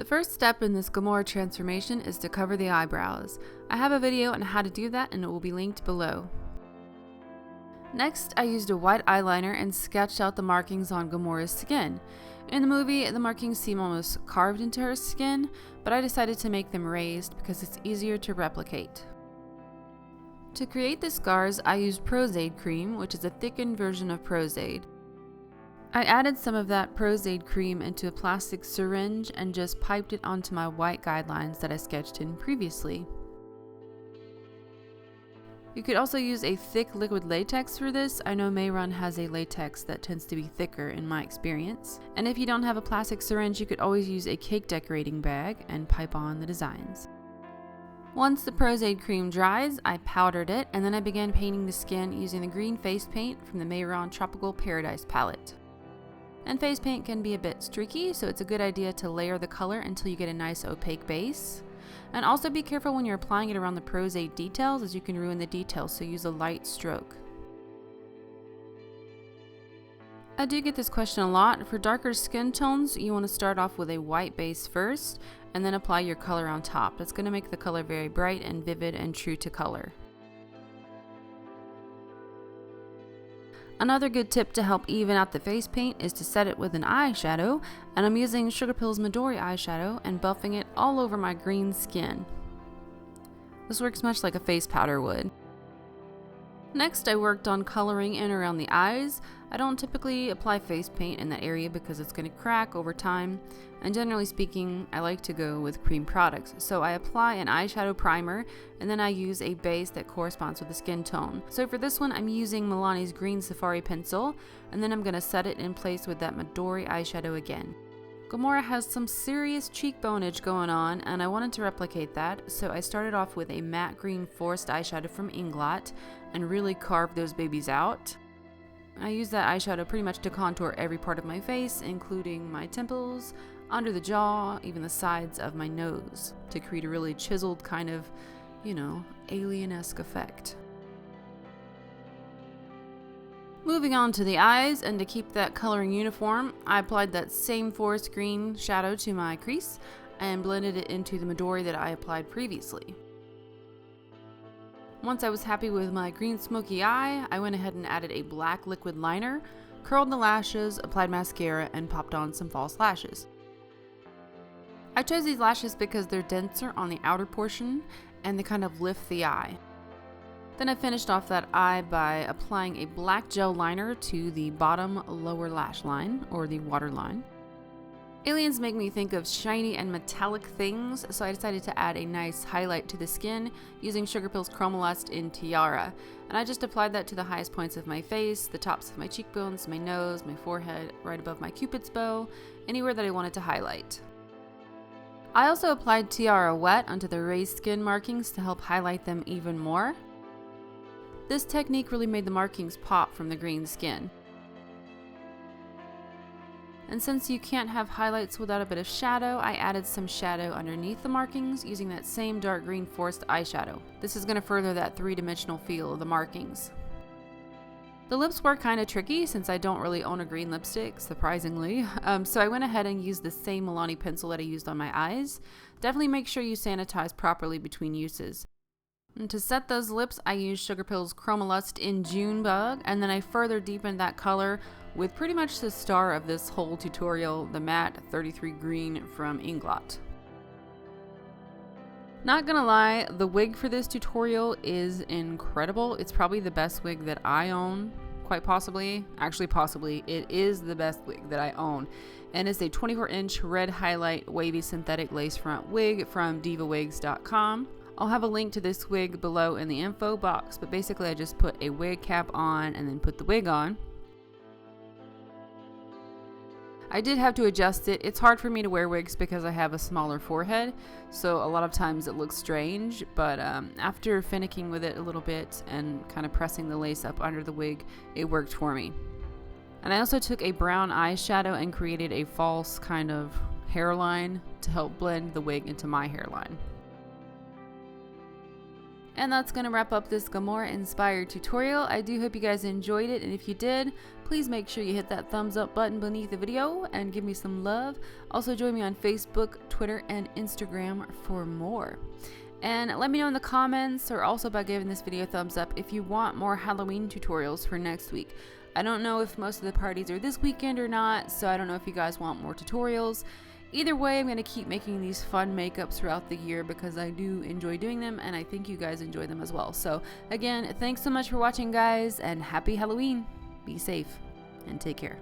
first step in this Gamora transformation is to cover the eyebrows. I have a video on how to do that and it will be linked below. Next, I used a white eyeliner and sketched out the markings on Gamora's skin. In the movie, the markings seem almost carved into her skin, but I decided to make them raised because it's easier to replicate. To create the scars, I used Pros-aide cream, which is a thickened version of Pros-aide. I added some of that Pros-aide cream into a plastic syringe and just piped it onto my white guidelines that I sketched in previously. You could also use a thick liquid latex for this. I know Mehron has a latex that tends to be thicker in my experience. And if you don't have a plastic syringe, you could always use a cake decorating bag and pipe on the designs. Once the Pros-aide cream dries, I powdered it and then I began painting the skin using the green face paint from the Mehron Tropical Paradise palette. And face paint can be a bit streaky, so it's a good idea to layer the color until you get a nice opaque base. And also be careful when you're applying it around the Pros-aide details, as you can ruin the details, so use a light stroke. I do get this question a lot. For darker skin tones, you want to start off with a white base first, and then apply your color on top. That's going to make the color very bright and vivid and true to color. Another good tip to help even out the face paint is to set it with an eyeshadow, and I'm using Sugarpill's Midori eyeshadow and buffing it all over my green skin. This works much like a face powder would. Next, I worked on coloring in around the eyes. I don't typically apply face paint in that area because it's going to crack over time, and generally speaking, I like to go with cream products. So I apply an eyeshadow primer, and then I use a base that corresponds with the skin tone. So for this one, I'm using Milani's green Safari pencil, and then I'm going to set it in place with that Midori eyeshadow again. Gamora has some serious cheekboneage going on, and I wanted to replicate that, so I started off with a matte green forest eyeshadow from Inglot and really carved those babies out. I used that eyeshadow pretty much to contour every part of my face, including my temples, under the jaw, even the sides of my nose, to create a really chiseled kind of, alien-esque effect. Moving on to the eyes, and to keep that coloring uniform, I applied that same forest green shadow to my crease and blended it into the Midori that I applied previously. Once I was happy with my green smoky eye, I went ahead and added a black liquid liner, curled the lashes, applied mascara, and popped on some false lashes. I chose these lashes because they're denser on the outer portion and they kind of lift the eye. Then I finished off that eye by applying a black gel liner to the bottom lower lash line, or the waterline. Aliens make me think of shiny and metallic things, so I decided to add a nice highlight to the skin using Sugarpill's Chroma in Tiara. And I just applied that to the highest points of my face, the tops of my cheekbones, my nose, my forehead, right above my cupid's bow, anywhere that I wanted to highlight. I also applied Tiara wet onto the raised skin markings to help highlight them even more. This technique really made the markings pop from the green skin. And since you can't have highlights without a bit of shadow, I added some shadow underneath the markings using that same dark green forest eyeshadow. This is going to further that three-dimensional feel of the markings. The lips were kind of tricky since I don't really own a green lipstick, surprisingly. So I went ahead and used the same Milani pencil that I used on my eyes. Definitely make sure you sanitize properly between uses. And to set those lips, I used Sugarpill's Chroma in Junebug, and then I further deepened that color with pretty much the star of this whole tutorial, the matte 33 green from Inglot. Not gonna lie, the wig for this tutorial is incredible. It's probably the best wig that I own, quite possibly. Actually, possibly, it is the best wig that I own. And it's a 24-inch red highlight wavy synthetic lace front wig from divawigs.com. I'll have a link to this wig below in the info box, but basically I just put a wig cap on and then put the wig on. I did have to adjust it. It's hard for me to wear wigs because I have a smaller forehead, so a lot of times it looks strange, but after finicking with it a little bit and kind of pressing the lace up under the wig, it worked for me. And I also took a brown eyeshadow and created a false kind of hairline to help blend the wig into my hairline. And that's going to wrap up this Gamora inspired tutorial. I do hope you guys enjoyed it, and if you did, please make sure you hit that thumbs up button beneath the video and give me some love. Also join me on Facebook, Twitter, and Instagram for more. And let me know in the comments, or also by giving this video a thumbs up, if you want more Halloween tutorials for next week. I don't know if most of the parties are this weekend or not, so I don't know if you guys want more tutorials. Either way, I'm going to keep making these fun makeups throughout the year because I do enjoy doing them, and I think you guys enjoy them as well. So again, thanks so much for watching, guys, and happy Halloween. Be safe and take care.